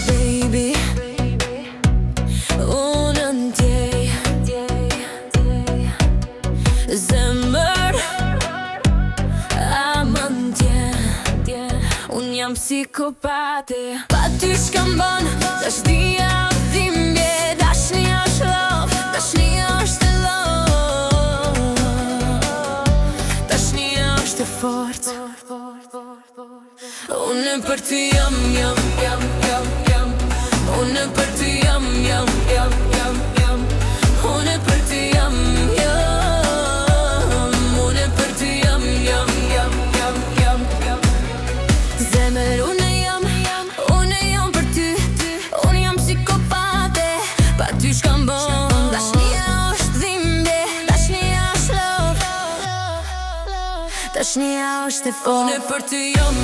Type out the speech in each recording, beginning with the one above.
Baby, unë ndjej zemër, a më ndjen. Unë jam psikopate, pa ty shkam bën dashnia dhimbje. Dashnia është love, dashnia është love, dashnia është e fortë. Unë për ty jam. Unë për ty jam. Unë për ty jam. Unë për ty jam. Zemër, unë jam për ty. Unë jam psikopate, pa ty shkam bën dashnia është dhimbje. Dashnia është love, dashnia është e fortë. Unë për ty jam.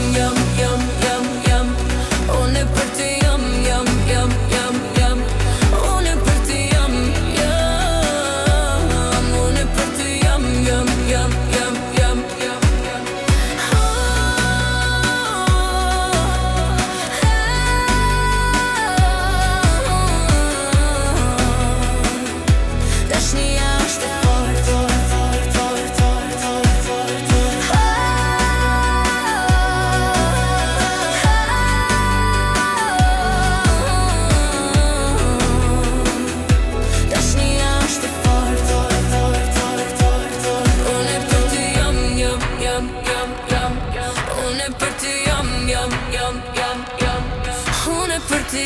Unë për ty jam. Unë për ty jam. Unë për ty jam. Dashnia është e fortë. Unë për ty jam. Unë për ty jam. Unë për ty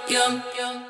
jam.